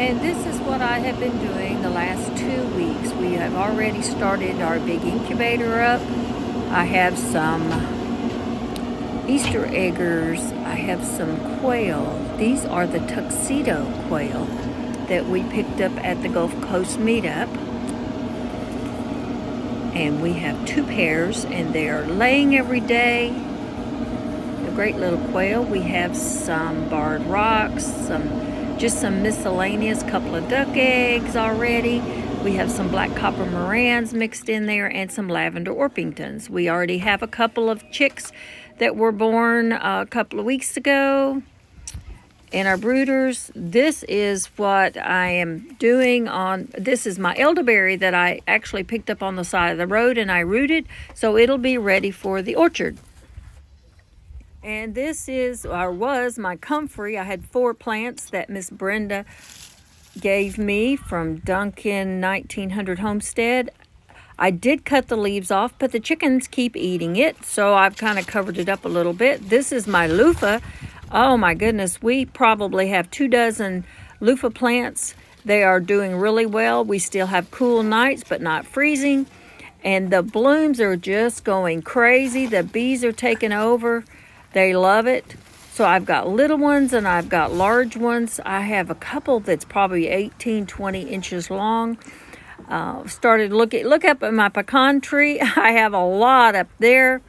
And this is what I have been doing the last 2 weeks. We have already started our big incubator up. I have some Easter eggers. I have some quail. These are the tuxedo quail that we picked up at the Gulf Coast meetup. And we have 2 pairs and they are laying every day. A great little quail. We have some barred rocks, just some miscellaneous, couple of duck eggs already. We have some black copper morans mixed in there and some lavender orpingtons. We already have a couple of chicks that were born a couple of weeks ago in our brooders. This is what I am doing this is my elderberry that I actually picked up on the side of the road and I rooted, so it'll be ready for the orchard. And this was my comfrey. I had 4 plants that Miss Brenda gave me from Duncan 1900 Homestead. I did cut the leaves off, but the chickens keep eating it, so I've kind of covered it up a little bit. This is my loofah. Oh my goodness, we probably have 2 dozen loofah plants. They are doing really well. We still have cool nights, but not freezing. And the blooms are just going crazy. The bees are taking over. They love it. So I've got little ones and I've got large ones. I have a couple that's probably 18, 20 inches long. Look up at my pecan tree. I have a lot up there.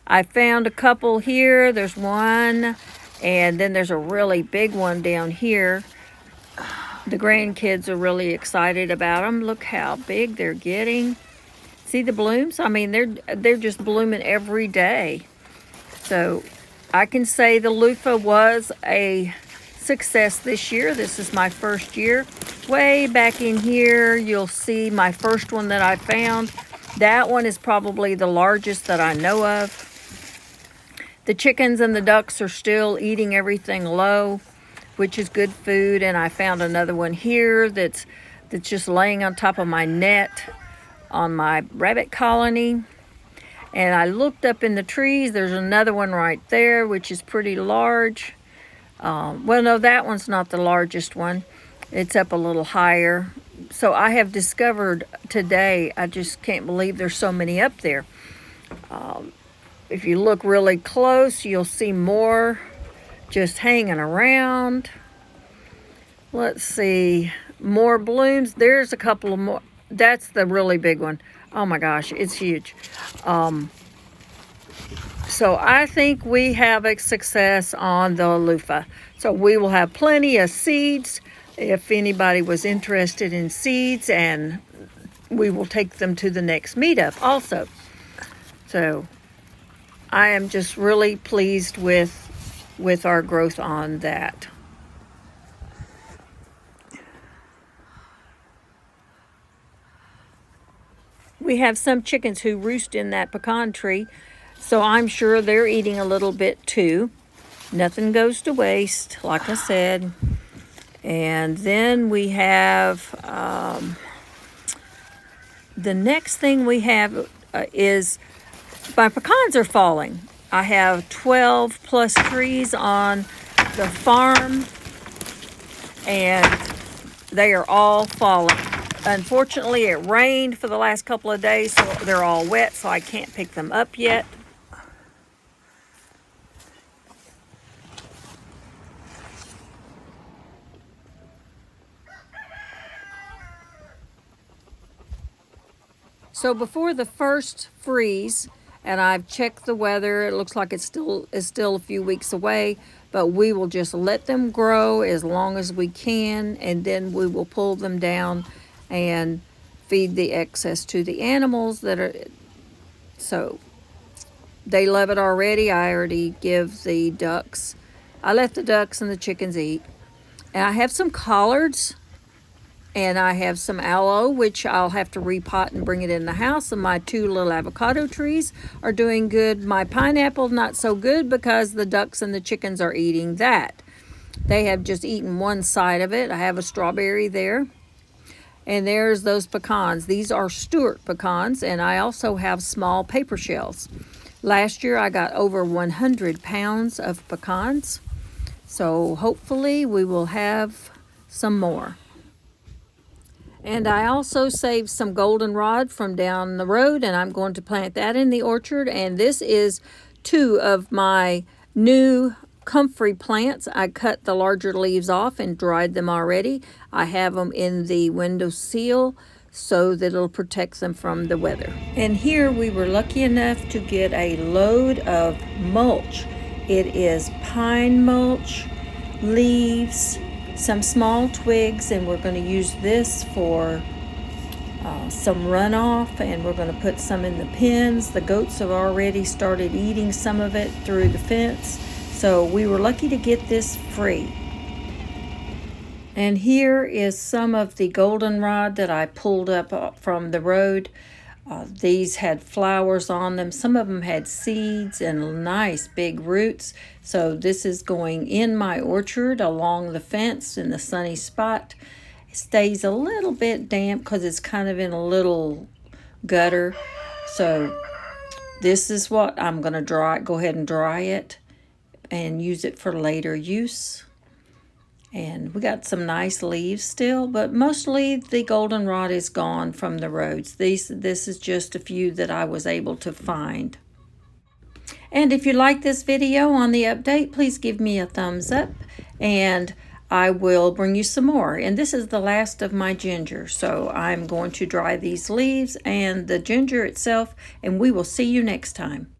I found a couple here. There's one, and then there's a really big one down here. The grandkids are really excited about them. Look how big they're getting. See the blooms? I mean, they're just blooming every day. So I can say the loofah was a success this year. This is my first year. Way back in here, you'll see my first one that I found. That one is probably the largest that I know of. The chickens and the ducks are still eating everything low, which is good food. And I found another one here that's just laying on top of my net on my rabbit colony. And I looked up in the trees. There's another one right there, which is pretty large. Well, no, that one's not the largest one. It's up a little higher. So I have discovered today, I just can't believe there's so many up there. If you look really close, you'll see more just hanging around. Let's see, more blooms. There's a couple of more. That's the really big one. Oh my gosh, it's huge. So I think we have a success on the loofah. So we will have plenty of seeds if anybody was interested in seeds, and we will take them to the next meetup also. So I am just really pleased with our growth on that. We have some chickens who roost in that pecan tree, so I'm sure they're eating a little bit too. Nothing goes to waste, like I said. And then we have, the next thing we have is my pecans are falling. I have 12 plus trees on the farm, and they are all falling. Unfortunately, it rained for the last couple of days, so they're all wet, so I can't pick them up yet. So before the first freeze, and I've checked the weather, it looks like it's still a few weeks away, but we will just let them grow as long as we can, and then we will pull them down and feed the excess to the animals so they love it already. I already give the ducks. I let the ducks and the chickens eat. And I have some collards, and I have some aloe, which I'll have to repot and bring it in the house. And my 2 little avocado trees are doing good. My pineapple, not so good because the ducks and the chickens are eating that. They have just eaten one side of it. I have a strawberry there. And there's those pecans. These are Stewart pecans, and I also have small paper shells. Last year I got over 100 pounds of pecans. So hopefully we will have some more. And I also saved some goldenrod from down the road, and I'm going to plant that in the orchard. And this is 2 of my new comfrey plants. I cut the larger leaves off and dried them already. I have them in the windowsill so that it'll protect them from the weather. And here we were lucky enough to get a load of mulch. It is pine mulch, leaves, some small twigs, and we're going to use this for some runoff, and we're going to put some in the pens. The goats have already started eating some of it through the fence, so we were lucky to get this free. And here is some of the goldenrod that I pulled up from the road. These had flowers on them. Some of them had seeds and nice big roots. So this is going in my orchard along the fence in the sunny spot. It stays a little bit damp because it's kind of in a little gutter. So this is what I'm going to go ahead and dry it and use it for later use. And we got some nice leaves still, but mostly the goldenrod is gone from the roads. This is just a few that I was able to find. And if you like this video on the update, please give me a thumbs up, and I will bring you some more. And this is the last of my ginger, so I'm going to dry these leaves and the ginger itself, and we will see you next time.